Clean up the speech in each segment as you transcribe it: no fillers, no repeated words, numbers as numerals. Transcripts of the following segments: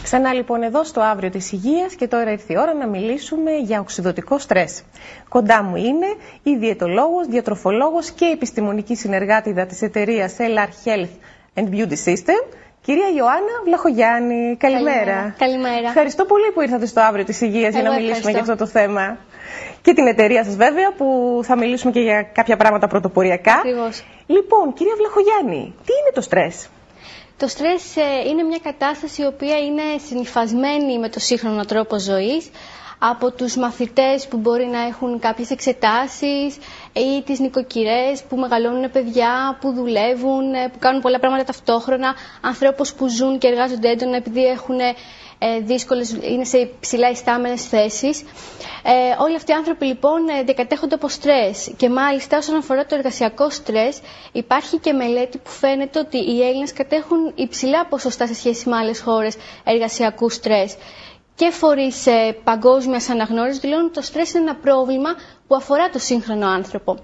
Ξανά λοιπόν εδώ στο Αύριο της Υγείας και τώρα ήρθε η ώρα να μιλήσουμε για οξυδοτικό στρες. Κοντά μου είναι η διαιτολόγος, διατροφολόγος και επιστημονική συνεργάτηδα της εταιρείας LR Health and Beauty System, κυρία Ιωάννα Βλαχογιάννη. Καλημέρα. Καλημέρα. Ευχαριστώ πολύ που ήρθατε στο Αύριο της Υγείας για να μιλήσουμε για αυτό το θέμα. Και την εταιρεία σας βέβαια, που θα μιλήσουμε και για κάποια πράγματα πρωτοποριακά. Ακριβώς. Λοιπόν, κυρία Βλαχογιάννη, τι είναι το στρες? Το στρες είναι μια κατάσταση η οποία είναι συνυφασμένη με το σύγχρονο τρόπο ζωής, από τους μαθητές που μπορεί να έχουν κάποιες εξετάσεις ή τις νοικοκυρές που μεγαλώνουν παιδιά, που δουλεύουν, που κάνουν πολλά πράγματα ταυτόχρονα, ανθρώπους που ζουν και εργάζονται έντονα επειδή έχουν είναι σε υψηλά ιστάμενες θέσεις. Όλοι αυτοί οι άνθρωποι λοιπόν διακατέχονται από στρες και μάλιστα όσον αφορά το εργασιακό στρες υπάρχει και μελέτη που φαίνεται ότι οι Έλληνες κατέχουν υψηλά ποσοστά σε σχέση με άλλες χώρες εργασιακού στρες. Και φορείς παγκόσμιας αναγνώρισης δηλώνουν ότι το στρες είναι ένα πρόβλημα που αφορά το σύγχρονο άνθρωπο.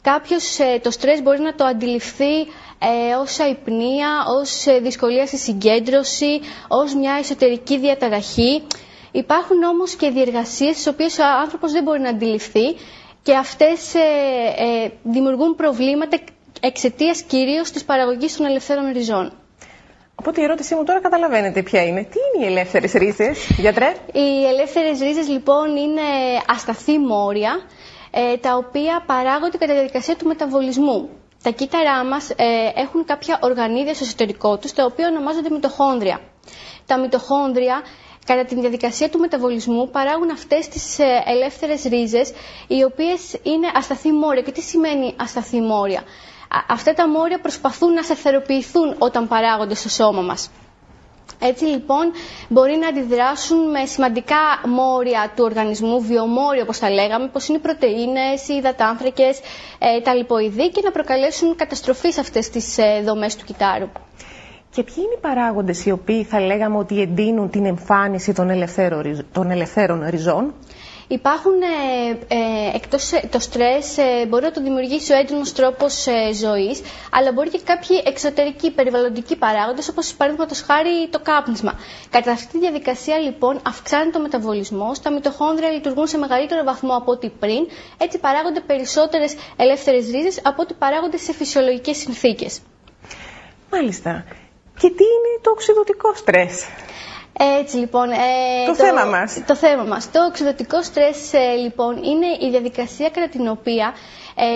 Κάποιος το στρες μπορεί να το αντιληφθεί ως αϊπνία, ως δυσκολία στη συγκέντρωση, ως μια εσωτερική διαταραχή. Υπάρχουν όμως και διεργασίες τις οποίες ο άνθρωπος δεν μπορεί να αντιληφθεί και αυτές δημιουργούν προβλήματα εξαιτίας κυρίως της παραγωγής των ελευθέρων ριζών. Οπότε η ερώτησή μου τώρα καταλαβαίνετε ποια είναι. Τι είναι οι ελεύθερες ρίζες, γιατρέ? Οι ελεύθερες ρίζες λοιπόν είναι ασταθή μόρια, τα οποία παράγονται κατά τη διαδικασία του μεταβολισμού. Τα κύτταρά μας έχουν κάποια οργανίδια στο εσωτερικό τους, τα οποία ονομάζονται μυτοχόνδρια. Τα μυτοχόνδρια, κατά τη διαδικασία του μεταβολισμού, παράγουν αυτές τις ελεύθερες ρίζες, οι οποίες είναι ασταθή μόρια. Και τι σημαίνει ασταθή μόρια? Αυτά τα μόρια προσπαθούν να σταθεροποιηθούν όταν παράγονται στο σώμα μας. Έτσι λοιπόν μπορεί να αντιδράσουν με σημαντικά μόρια του οργανισμού, βιομόρια όπως τα λέγαμε, όπως είναι οι πρωτεΐνες, οι υδατάνθρακες, τα λιποειδή, και να προκαλέσουν καταστροφή σε αυτές τις δομές του κυττάρου. Και ποιοι είναι οι παράγοντες οι οποίοι θα λέγαμε ότι εντείνουν την εμφάνιση των ελευθέρων ριζών? Υπάρχουν, εκτός το στρες, μπορεί να το δημιουργήσει ο έντονος τρόπος ζωής, αλλά μπορεί και κάποιοι εξωτερικοί περιβαλλοντικοί παράγοντες, όπως παραδείγματος χάρη το κάπνισμα. Κατά αυτή τη διαδικασία λοιπόν αυξάνεται ο μεταβολισμός, τα μυτοχόνδρια λειτουργούν σε μεγαλύτερο βαθμό από ό,τι πριν, έτσι παράγονται περισσότερες ελεύθερες ρίζες από ό,τι παράγονται σε φυσιολογικές συνθήκες. Μάλιστα. Και τι είναι το οξυδοτικό στρες? Έτσι λοιπόν, το θέμα μας. Το οξυδοτικό στρες λοιπόν είναι η διαδικασία κατά την οποία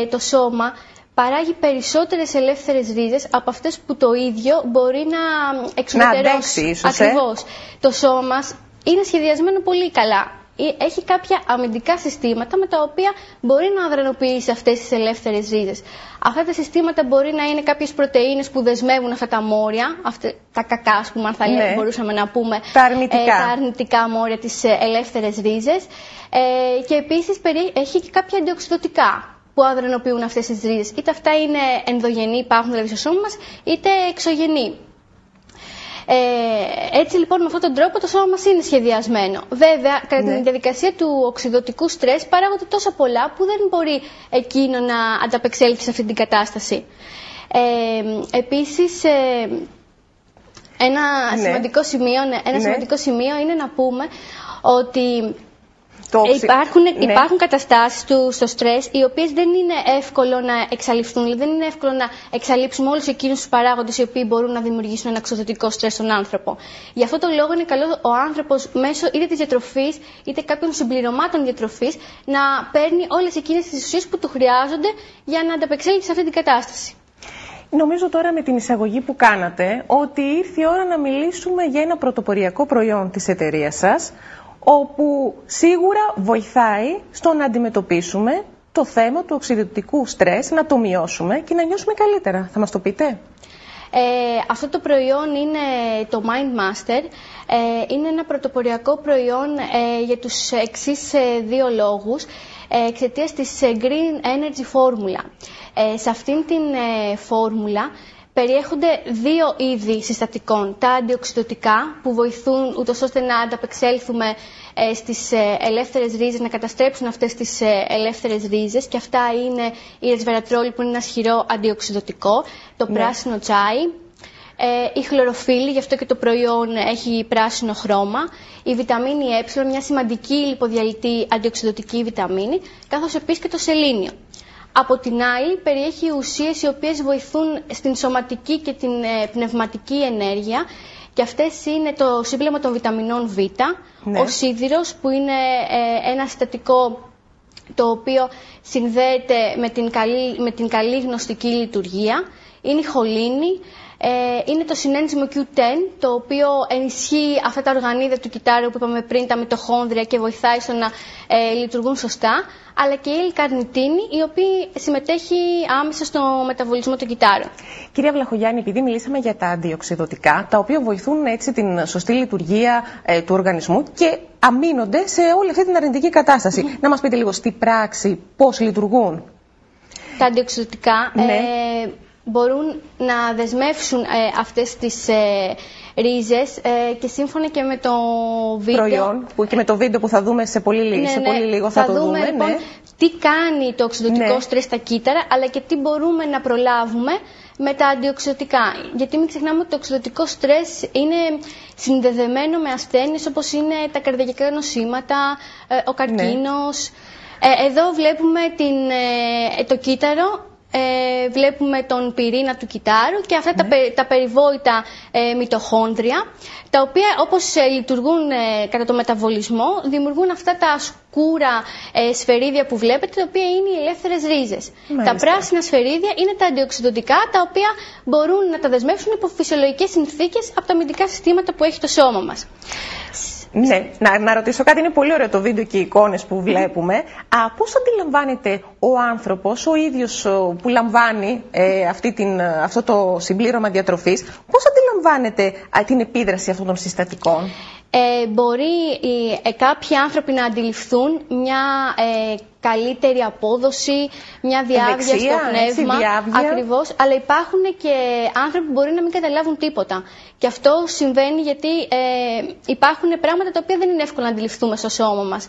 το σώμα παράγει περισσότερες ελεύθερες ρίζες από αυτές που το ίδιο μπορεί να εξουδετερώσει. Να αντέξει ίσως. Ακριβώς. Το σώμα μας είναι σχεδιασμένο πολύ καλά. Έχει κάποια αμυντικά συστήματα με τα οποία μπορεί να αδρανοποιήσει αυτές τις ελεύθερες ρίζες. Αυτά τα συστήματα μπορεί να είναι κάποιες πρωτεΐνες που δεσμεύουν αυτά τα μόρια, τα κακά, ας πούμε, αν θα μπορούσαμε να πούμε, τα αρνητικά μόρια, τις ελεύθερες ρίζες. Και επίσης έχει και κάποια αντιοξυδοτικά που αδρανοποιούν αυτές τις ρίζες. Είτε αυτά είναι ενδογενή, υπάρχουν δηλαδή στο σώμα μας, είτε εξωγενή. Έτσι λοιπόν με αυτόν τον τρόπο το σώμα μας είναι σχεδιασμένο. Βέβαια κατά τη διαδικασία του οξυδοτικού στρες παράγονται τόσα πολλά που δεν μπορεί εκείνο να ανταπεξέλθει σε αυτή την κατάσταση. Επίσης ένα σημαντικό σημείο είναι να πούμε ότι υπάρχουν καταστάσεις στο στρες οι οποίες δεν είναι εύκολο να εξαλειφθούν, δηλαδή δεν είναι εύκολο να εξαλείψουμε όλους εκείνους τους παράγοντες οι οποίοι μπορούν να δημιουργήσουν ένα οξυδοτικό στρες στον άνθρωπο. Γι' αυτό το λόγο είναι καλό ο άνθρωπος μέσω είτε της διατροφής είτε κάποιων συμπληρωμάτων διατροφής να παίρνει όλες εκείνες τις ουσίες που του χρειάζονται για να ανταπεξέλθει σε αυτή την κατάσταση. Νομίζω τώρα με την εισαγωγή που κάνατε ότι ήρθε η ώρα να μιλήσουμε για ένα πρωτοποριακό προϊόν της εταιρείας σας, όπου σίγουρα βοηθάει στο να αντιμετωπίσουμε το θέμα του οξυδοτικού στρες, να το μειώσουμε και να νιώσουμε καλύτερα. Θα μας το πείτε? Αυτό το προϊόν είναι το Mind Master. Είναι ένα πρωτοποριακό προϊόν για τους εξής δύο λόγους, εξαιτίας της Green Energy Formula. Σε αυτήν την φόρμουλα περιέχονται δύο είδη συστατικών. Τα αντιοξυδοτικά που βοηθούν ούτως ώστε να ανταπεξέλθουμε στις ελεύθερες ρίζες, να καταστρέψουν αυτές τις ελεύθερες ρίζες, και αυτά είναι η ρεσβερατρόλη που είναι ένα ισχυρό αντιοξυδοτικό, το πράσινο τσάι, η χλωροφύλλη, γι' αυτό και το προϊόν έχει πράσινο χρώμα, η βιταμίνη Ε, μια σημαντική λιποδιαλυτή αντιοξυδοτική βιταμίνη, καθώς επίσης και το σελήνιο. Από την άλλη, περιέχει ουσίες οι οποίες βοηθούν στην σωματική και την πνευματική ενέργεια, και αυτές είναι το σύμπλεγμα των βιταμινών Β, ο σίδηρος που είναι ένα συστατικό το οποίο συνδέεται με την καλή γνωστική λειτουργία, είναι η χολίνη, είναι το συνένζυμο Q10, το οποίο ενισχύει αυτά τα οργανίδια του κυτάρου που είπαμε πριν, τα μυτοχόνδρια, και βοηθάει στο να λειτουργούν σωστά, αλλά και η L-καρνιτίνη, η οποία συμμετέχει άμεσα στο μεταβολισμό του κυτάρου. Κυρία Βλαχογιάννη, επειδή μιλήσαμε για τα αντιοξυδοτικά, τα οποία βοηθούν έτσι την σωστή λειτουργία του οργανισμού και αμήνονται σε όλη αυτή την αρνητική κατάσταση. Να μας πείτε λίγο στη πράξη πώς λειτουργούν. Τα αντιοξυδοτικά μπορούν να δεσμεύσουν αυτές τις ρίζες και σύμφωνα και με το βίντεο. Προϊόν, και με το βίντεο που θα δούμε σε πολύ λίγο θα το δούμε. Λοιπόν, τι κάνει το οξυδοτικό στρες στα κύτταρα, αλλά και τι μπορούμε να προλάβουμε με τα αντιοξυδοτικά. Γιατί μην ξεχνάμε ότι το οξυδοτικό στρες είναι συνδεδεμένο με ασθένειες όπως είναι τα καρδιακά νοσήματα, ο καρκίνος. Εδώ βλέπουμε το κύτταρο. Βλέπουμε τον πυρήνα του κυτάρου και αυτά τα περιβόητα μυτοχόνδρια, τα οποία όπως λειτουργούν κατά το μεταβολισμό, δημιουργούν αυτά τα σκούρα σφαιρίδια που βλέπετε, τα οποία είναι οι ελεύθερες ρίζες. Τα πράσινα σφαιρίδια είναι τα αντιοξυδοτικά, τα οποία μπορούν να τα δεσμεύσουν υπό φυσιολογικές συνθήκες από τα αμυντικά συστήματα που έχει το σώμα μας. Ναι, να ρωτήσω κάτι. Είναι πολύ ωραίο το βίντεο και οι εικόνες που βλέπουμε. Πώς αντιλαμβάνεται ο άνθρωπος, ο ίδιος που λαμβάνει αυτό το συμπλήρωμα διατροφής, πώς αντιλαμβάνεται την επίδραση αυτών των συστατικών? Μπορεί κάποιοι άνθρωποι να αντιληφθούν μια καλύτερη απόδοση, μια διάβγεια στο πνεύμα, ακριβώς, αλλά υπάρχουν και άνθρωποι που μπορεί να μην καταλάβουν τίποτα. Και αυτό συμβαίνει γιατί υπάρχουν πράγματα τα οποία δεν είναι εύκολο να αντιληφθούμε στο σώμα μας.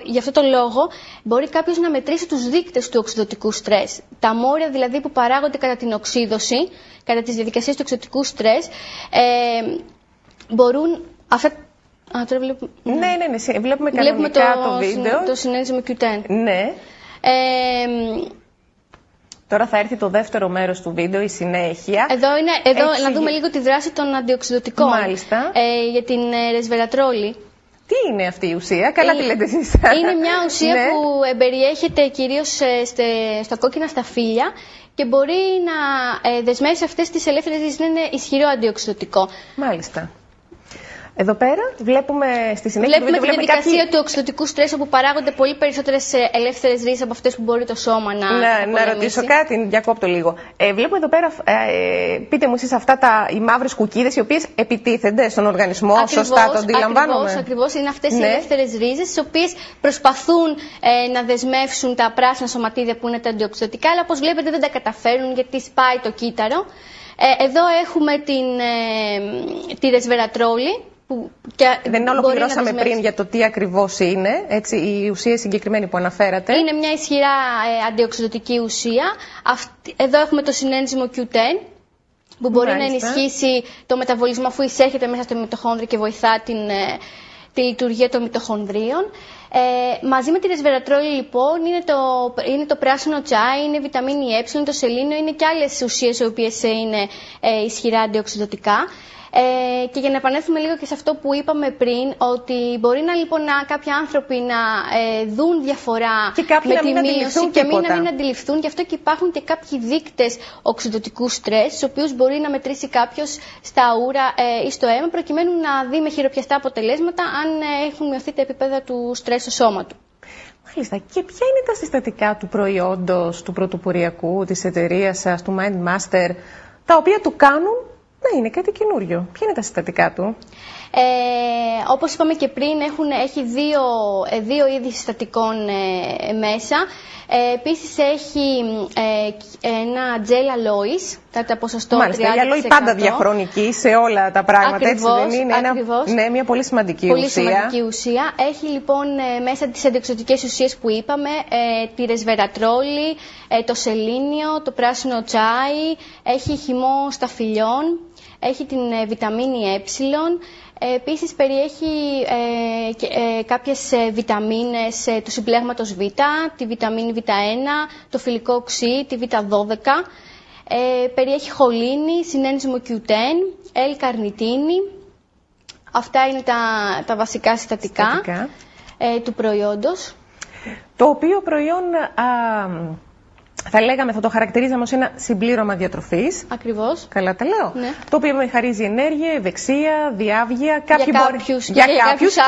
Γι' αυτό τον λόγο μπορεί κάποιος να μετρήσει τους δείκτες του οξυδοτικού στρες. Τα μόρια δηλαδή που παράγονται κατά την οξύδωση, κατά τις διαδικασίες του οξυδοτικού στρες, μπορούν αυτά. Τώρα βλέπουμε... Ναι, βλέπουμε κανονικά το βίντεο. Το συνένζυμο Q10. Ναι. Τώρα θα έρθει το δεύτερο μέρος του βίντεο, η συνέχεια. Εδώ να δούμε λίγο τη δράση των αντιοξυδοτικών. Μάλιστα. Για την ρεσβερατρόλη. Τι είναι αυτή η ουσία, καλά τη λέτε εσείς. Είναι μια ουσία που περιέχεται κυρίως στα κόκκινα σταφύλια και μπορεί να δεσμεύσει αυτές τις ελεύθερες ρίζες, είναι ισχυρό αντιοξυδοτικό. Μάλιστα. Εδώ πέρα βλέπουμε στη συνέχεια τη διαδικασία του οξυδοτικού στρες, όπου παράγονται πολύ περισσότερες ελεύθερες ρίζες από αυτές που μπορεί το σώμα να ρωτήσω κάτι, διακόπτω λίγο. Βλέπουμε εδώ πέρα, πείτε μου εσείς, οι μαύρες κουκίδες οι οποίες επιτίθενται στον οργανισμό. Ακριβώς, σωστά το αντιλαμβάνομαι? Ακριβώς, είναι αυτές οι ελεύθερες ρίζες, τις οποίες προσπαθούν να δεσμεύσουν τα πράσινα σωματίδια που είναι τα αντιοξυδοτικά, αλλά όπως βλέπετε δεν τα καταφέρουν γιατί σπάει το κύτταρο. Εδώ έχουμε τη ρεσβερατρόλη. Δεν ολοκληρώσαμε πριν για το τι ακριβώς είναι, έτσι, η ουσία συγκεκριμένη που αναφέρατε. Είναι μια ισχυρά αντιοξυδοτική ουσία. Εδώ έχουμε το συνένζυμο Q10, που μπορεί να ενισχύσει το μεταβολισμό αφού εισέρχεται μέσα στο μυτοχόνδριο και βοηθά τη λειτουργία των μυτοχονδρίων. Μαζί με τη ρεσβερατρόλη λοιπόν είναι το πράσινο τσάι, είναι η βιταμίνη Ε, το σελήνιο, είναι και άλλες ουσίες οι οποίες είναι ισχυρά αντιοξυδοτικά. Και για να επανέλθουμε λίγο και σε αυτό που είπαμε πριν, ότι μπορεί κάποιοι άνθρωποι να δουν διαφορά με τη μείωση και να μην αντιληφθούν. Γι' αυτό και υπάρχουν και κάποιοι δείκτες οξυδοτικού στρες, τους οποίους μπορεί να μετρήσει κάποιος στα ούρα ή στο αίμα, προκειμένου να δει με χειροπιαστά αποτελέσματα αν έχουν μειωθεί τα επίπεδα του στρες στο σώμα του. Μάλιστα. Και ποια είναι τα συστατικά του προϊόντος, του πρωτοποριακού, της εταιρείας σας, του MindMaster, τα οποία του κάνουν να είναι κάτι καινούριο. Ποια είναι τα συστατικά του? Όπως είπαμε και πριν, έχει δύο είδη συστατικών μέσα. Επίσης έχει ένα τζέλ αλόης, κατά ποσοστό 30%. Μάλιστα, η αλόη πάντα διαχρονική σε όλα τα πράγματα, ακριβώς, έτσι δεν είναι? Ναι, μια πολύ σημαντική πολύ ουσία. Σημαντική ουσία. Έχει λοιπόν μέσα τις αντιοξυδοτικές ουσίες που είπαμε, τη ρεσβερατρόλη, το σελήνιο, το πράσινο τσάι, έχει χυμό σταφυλιών, έχει την βιταμίνη ε. Επίσης περιέχει κάποιες βιταμίνες του συμπλέγματος Β, τη βιταμίνη Β1, το φυλικό οξύ, τη Β12. Περιέχει χολίνη, συνένζυμο Q10, L-καρνιτίνη. Αυτά είναι τα βασικά συστατικά του προϊόντος. Το οποίο προϊόν... θα το χαρακτηρίζαμε ως ένα συμπλήρωμα διατροφής. Ακριβώς. Καλά τα λέω. Ναι. Το οποίο με χαρίζει ενέργεια, ευεξία, διάβγεια. Για κάποιους και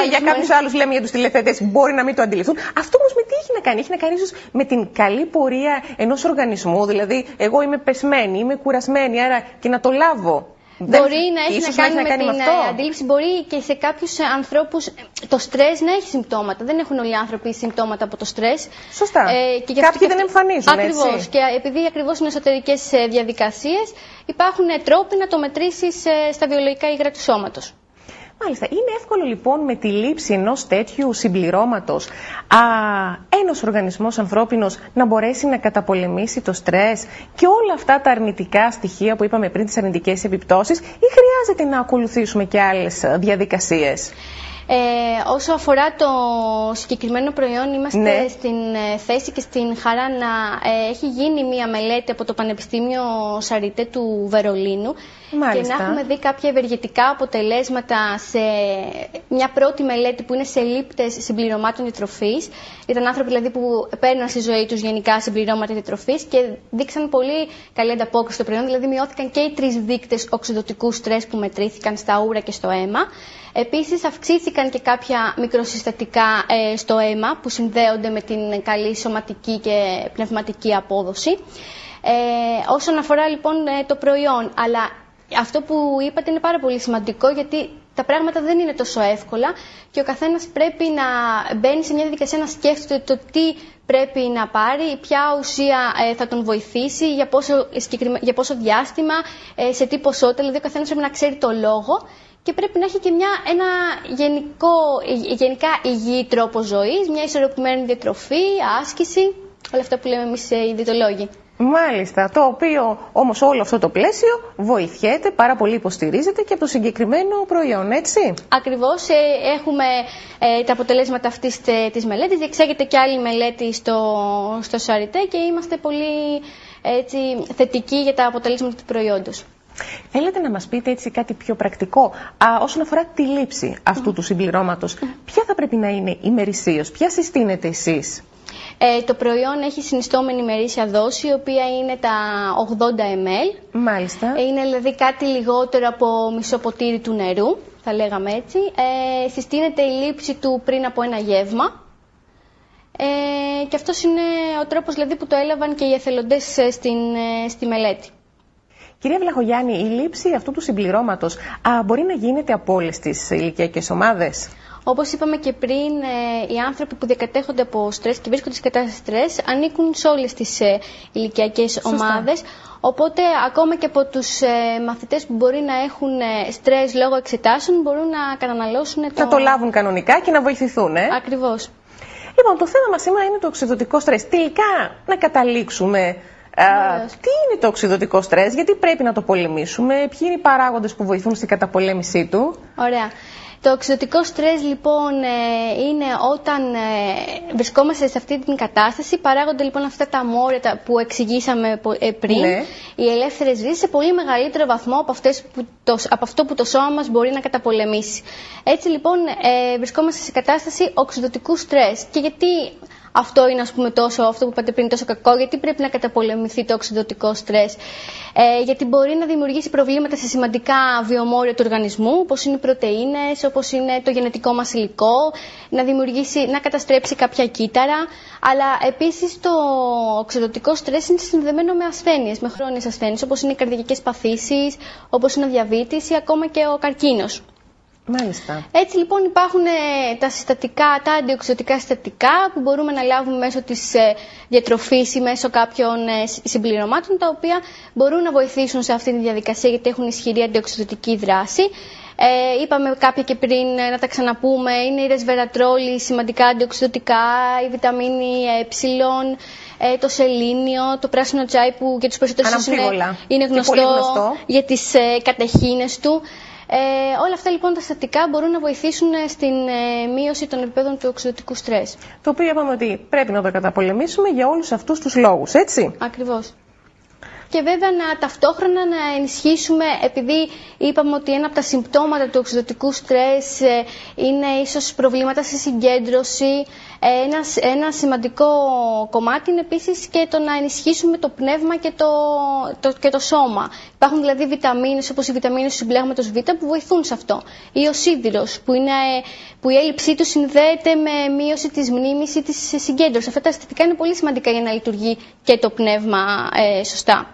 για κάποιους άλλους, λέμε για τους τηλεθεατές, μπορεί να μην το αντιληφθούν. Αυτό όμως με τι έχει να κάνει? Έχει να κάνει ίσως με την καλή πορεία ενός οργανισμού. Δηλαδή, εγώ είμαι πεσμένη, είμαι κουρασμένη, άρα και να το λάβω. Μπορεί να έχει να κάνει με την αντίληψη, μπορεί και σε κάποιους ανθρώπους το στρες να έχει συμπτώματα. Δεν έχουν όλοι οι άνθρωποι συμπτώματα από το στρες. Σωστά. Κάποιοι δεν εμφανίζουν. Ακριβώς. Και επειδή ακριβώς είναι εσωτερικές διαδικασίες, υπάρχουν τρόποι να το μετρήσεις στα βιολογικά υγρά του σώματος. Μάλιστα. Είναι εύκολο λοιπόν με τη λήψη ενός τέτοιου συμπληρώματος ένας οργανισμός ανθρώπινος να μπορέσει να καταπολεμήσει το στρες και όλα αυτά τα αρνητικά στοιχεία που είπαμε πριν, τις αρνητικές επιπτώσεις, ή χρειάζεται να ακολουθήσουμε και άλλες διαδικασίες? Όσο αφορά το συγκεκριμένο προϊόν, είμαστε στην θέση και στην χαρά να έχει γίνει μία μελέτη από το Πανεπιστήμιο Σαριτέ του Βερολίνου. Μάλιστα. Και να έχουμε δει κάποια ευεργετικά αποτελέσματα σε μια πρώτη μελέτη που είναι σε λήπτες συμπληρωμάτων διατροφής. Ήταν άνθρωποι δηλαδή που παίρνουν στη ζωή τους γενικά συμπληρώματα διατροφής και δείξαν πολύ καλή ανταπόκριση στο προϊόν. Δηλαδή μειώθηκαν και οι 3 δείκτες οξυδοτικού στρες που μετρήθηκαν στα ούρα και στο αίμα. Επίσης αυξήθηκαν και κάποια μικροσυστατικά στο αίμα που συνδέονται με την καλή σωματική και πνευματική απόδοση. Όσον αφορά λοιπόν το προϊόν, αλλά αυτό που είπατε είναι πάρα πολύ σημαντικό, γιατί τα πράγματα δεν είναι τόσο εύκολα και ο καθένας πρέπει να μπαίνει σε μια διαδικασία να σκέφτεται το τι πρέπει να πάρει, ποια ουσία θα τον βοηθήσει, για πόσο διάστημα, σε τι ποσότητα. Δηλαδή ο καθένας πρέπει να ξέρει το λόγο και πρέπει να έχει και ένα γενικά υγιή τρόπο ζωής, μια ισορροπημένη διατροφή, άσκηση, όλα αυτά που λέμε εμείς οι διαιτολόγοι. Μάλιστα, το οποίο όμως όλο αυτό το πλαίσιο βοηθιέται, πάρα πολύ υποστηρίζεται και από το συγκεκριμένο προϊόν, έτσι? Ακριβώς, έχουμε τα αποτελέσματα αυτής της μελέτης, διεξάγεται και άλλη μελέτη στο Σαριτέ και είμαστε πολύ θετικοί για τα αποτελέσματα του προϊόντος. Θέλετε να μας πείτε έτσι κάτι πιο πρακτικό όσον αφορά τη λήψη αυτού του συμπληρώματος? Ποια θα πρέπει να είναι ημερησίως, ποια συστήνετε εσείς? Το προϊόν έχει συνιστόμενη ημερήσια δόση, η οποία είναι τα 80 ml. Μάλιστα. Είναι δηλαδή κάτι λιγότερο από μισό ποτήρι του νερού, θα λέγαμε έτσι. Συστήνεται η λήψη του πριν από ένα γεύμα. Και αυτός είναι ο τρόπος δηλαδή, που το έλαβαν και οι εθελοντές στη μελέτη. Κυρία Βλαχογιάννη, η λήψη αυτού του συμπληρώματος μπορεί να γίνεται από όλες τις ηλικιακές ομάδες? Όπως είπαμε και πριν, οι άνθρωποι που διακατέχονται από στρες και βρίσκονται σε κατάσταση στρες ανήκουν σε όλες τις ηλικιακές ομάδες. Οπότε ακόμα και από τους μαθητές που μπορεί να έχουν στρες λόγω εξετάσεων μπορούν να καταναλώσουν να το λάβουν κανονικά και να βοηθηθούν. Ακριβώς. Λοιπόν, το θέμα μας σήμερα είναι το οξυδοτικό στρες. Τελικά να καταλήξουμε τι είναι το οξυδοτικό στρες, γιατί πρέπει να το πολεμήσουμε, ποιοι είναι οι παράγοντες που βοηθούν στην καταπολέμησή του? Ωραία. Το οξυδοτικό στρες λοιπόν είναι όταν βρισκόμαστε σε αυτή την κατάσταση, παράγονται λοιπόν αυτά τα μόρια που εξηγήσαμε πριν, οι ελεύθερες ρίσεις σε πολύ μεγαλύτερο βαθμό από αυτό που το σώμα μας μπορεί να καταπολεμήσει. Έτσι λοιπόν βρισκόμαστε σε κατάσταση οξυδοτικού στρες. Και γιατί αυτό είναι αυτό που είπατε πριν τόσο κακό, γιατί πρέπει να καταπολεμηθεί το οξυδοτικό στρες? γιατί μπορεί να δημιουργήσει προβλήματα σε σημαντικά βιομόρια του οργανισμού, όπως είναι οι πρωτεΐνες, όπως είναι το γενετικό μας υλικό, να καταστρέψει κάποια κύτταρα, αλλά επίσης το οξυδοτικό στρες είναι συνδεμένο με ασθένειες, με χρόνιες ασθένειες, όπως είναι οι καρδιακές παθήσεις, όπως είναι ο διαβήτης ή ακόμα και ο καρκίνος. Μάλιστα. Έτσι λοιπόν υπάρχουν τα αντιοξυδοτικά συστατικά που μπορούμε να λάβουμε μέσω της διατροφής ή μέσω κάποιων συμπληρωμάτων, τα οποία μπορούν να βοηθήσουν σε αυτή τη διαδικασία γιατί έχουν ισχυρή αντιοξυδοτική δράση. Είπαμε κάποια και πριν, να τα ξαναπούμε, είναι η ρεσβερατρόλη, σημαντικά αντιοξυδοτικά, η βιταμίνη Ε, το σελήνιο, το πράσινο τσάι που για τους περισσότερους είναι γνωστό για τις κατεχήνες του. Όλα αυτά λοιπόν τα συστατικά μπορούν να βοηθήσουν στην μείωση των επιπέδων του οξυδοτικού στρες. Το οποίο είπαμε ότι πρέπει να το καταπολεμήσουμε για όλους αυτούς τους λόγους, έτσι. Ακριβώς. Και βέβαια ταυτόχρονα να ενισχύσουμε, επειδή είπαμε ότι ένα από τα συμπτώματα του οξυδοτικού στρες είναι ίσως προβλήματα στη συγκέντρωση, ένα σημαντικό κομμάτι είναι επίσης και το να ενισχύσουμε το πνεύμα και το σώμα. Υπάρχουν δηλαδή βιταμίνες όπως η βιταμίνη του συμπλέγματος Β που βοηθούν σε αυτό. Ή ο σίδηρος που η έλλειψή του συνδέεται με μείωση της μνήμης ή της συγκέντρωσης. Αυτά τα συστατικά είναι πολύ σημαντικά για να λειτουργεί και το πνεύμα σωστά.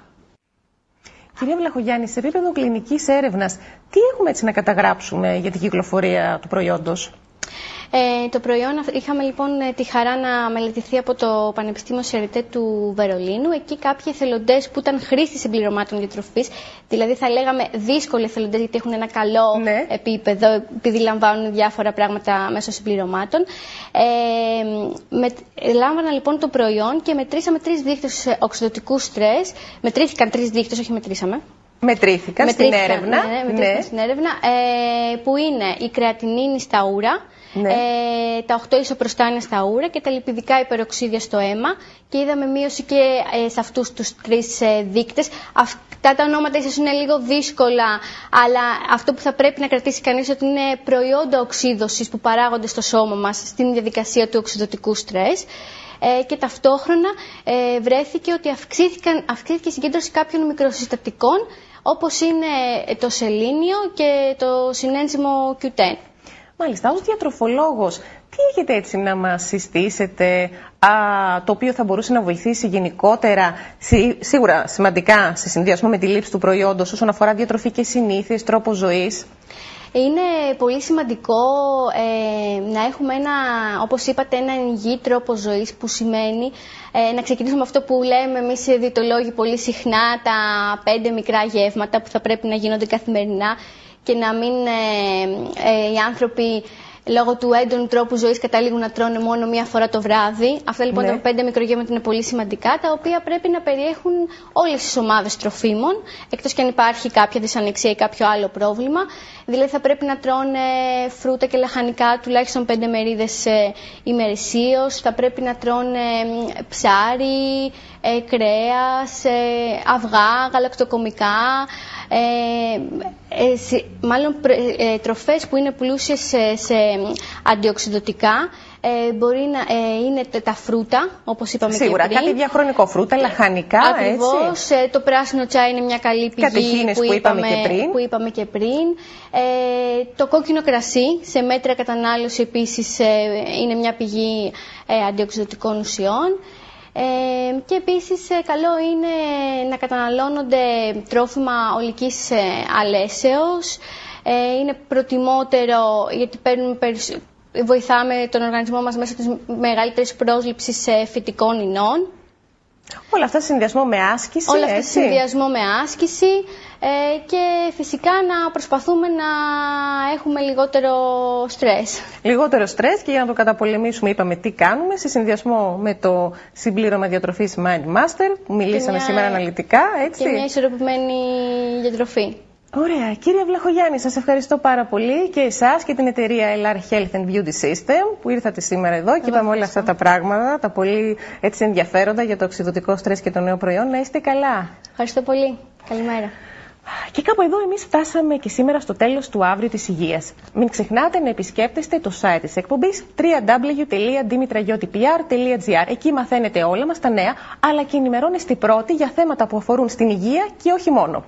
Κυρία Βλαχογιάννη, σε επίπεδο κλινικής έρευνας, τι έχουμε έτσι να καταγράψουμε για την κυκλοφορία του προϊόντος? Το προϊόν είχαμε λοιπόν τη χαρά να μελετηθεί από το Πανεπιστήμιο Σαριτέ του Βερολίνου. Εκεί κάποιοι εθελοντές που ήταν χρήστες συμπληρωμάτων διατροφής, δηλαδή θα λέγαμε δύσκολοι εθελοντές γιατί έχουν ένα καλό επίπεδο, επειδή λαμβάνουν διάφορα πράγματα μέσω συμπληρωμάτων. Λάμβαναν λοιπόν το προϊόν και μετρήσαμε 3 δείκτες οξυδοτικού στρες. Μετρήθηκαν 3 δείκτες, όχι μετρήσαμε. Μετρήθηκαν στην έρευνα. Στην έρευνα, που είναι η κρεατινίνη στα ούρα, τα 8 ισοπροστάνια στα ούρα και τα λιπιδικά υπεροξίδια στο αίμα, και είδαμε μείωση και σε αυτούς τους 3 δείκτες. Αυτά τα ονόματα ίσως είναι λίγο δύσκολα, αλλά αυτό που θα πρέπει να κρατήσει κανείς ότι είναι προϊόντα οξύδωσης που παράγονται στο σώμα μας στην διαδικασία του οξυδοτικού στρες. Και ταυτόχρονα βρέθηκε ότι αυξήθηκε η συγκέντρωση κάποιων μικροσυστατικών, όπως είναι το σελήνιο και το συνένζυμο Q10. Μάλιστα, ως διατροφολόγος, τι έχετε έτσι να μας συστήσετε, το οποίο θα μπορούσε να βοηθήσει γενικότερα, σίγουρα σημαντικά, σε συνδυασμό με τη λήψη του προϊόντος, όσον αφορά διατροφικές συνήθειες, τρόπο ζωής? Είναι πολύ σημαντικό να έχουμε όπως είπατε, ένα υγιή τρόπο ζωής, που σημαίνει να ξεκινήσουμε με αυτό που λέμε εμείς οι διαιτολόγοι πολύ συχνά, τα 5 μικρά γεύματα που θα πρέπει να γίνονται καθημερινά και να μην οι άνθρωποι λόγω του έντονου τρόπου ζωής καταλήγουν να τρώνε μόνο μία φορά το βράδυ. Αυτά λοιπόν τα 5 μικρογεύματα είναι πολύ σημαντικά, τα οποία πρέπει να περιέχουν όλες τις ομάδες τροφίμων, εκτός και αν υπάρχει κάποια δυσανεξία ή κάποιο άλλο πρόβλημα. Δηλαδή θα πρέπει να τρώνε φρούτα και λαχανικά τουλάχιστον 5 μερίδες ημερησίως, θα πρέπει να τρώνε ψάρι, κρέας, αυγά, γαλακτοκομικά, τροφές που είναι πλούσιες σε αντιοξυδοτικά. Μπορεί να είναι τα φρούτα, όπως είπαμε σίγουρα, και πριν. Κάτι διαχρονικό, φρούτα, λαχανικά, ακριβώς, έτσι. Το πράσινο τσάι είναι μια καλή πηγή που είπαμε και πριν. Το κόκκινο κρασί, σε μέτρια κατανάλωση επίσης, είναι μια πηγή αντιοξυδοτικών ουσιών. Και επίσης καλό είναι να καταναλώνονται τρόφιμα ολικής αλέσεως. Είναι προτιμότερο γιατί βοηθάμε τον οργανισμό μας μέσω της μεγαλύτερης πρόσληψης φυτικών ινών. Όλα αυτά σε συνδυασμό με άσκηση. Όλα αυτά σε συνδυασμό με άσκηση και φυσικά να προσπαθούμε να έχουμε λιγότερο στρες. Λιγότερο στρες, και για να το καταπολεμήσουμε είπαμε τι κάνουμε σε συνδυασμό με το συμπλήρωμα διατροφής Mind Master που μιλήσαμε σήμερα αναλυτικά, έτσι. Και μια ισορροπημένη διατροφή. Ωραία. Κύριε Βλαχογιάννη, σας ευχαριστώ πάρα πολύ και εσάς και την εταιρεία LR Health and Beauty System που ήρθατε σήμερα εδώ και είπαμε όλα αυτά τα πράγματα, τα πολύ έτσι ενδιαφέροντα για το οξυδοτικό στρες και το νέο προϊόν. Να είστε καλά. Ευχαριστώ πολύ. Καλημέρα. Και κάπου εδώ εμείς φτάσαμε και σήμερα στο τέλος του Αύριο της Υγείας. Μην ξεχνάτε να επισκέπτεστε το site της εκπομπής www.dimitragiotipr.gr. Εκεί μαθαίνετε όλα μας τα νέα, αλλά και ενημερώνεστε πρώτοι για θέματα που αφορούν στην υγεία και όχι μόνο.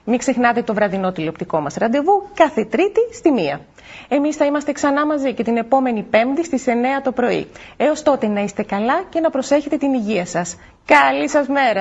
Μην ξεχνάτε το βραδινό τηλεοπτικό μας ραντεβού κάθε Τρίτη στη 1. Εμείς θα είμαστε ξανά μαζί και την επόμενη Πέμπτη στις 9 το πρωί. Έως τότε να είστε καλά και να προσέχετε την υγεία σας. Καλή σας μέρα!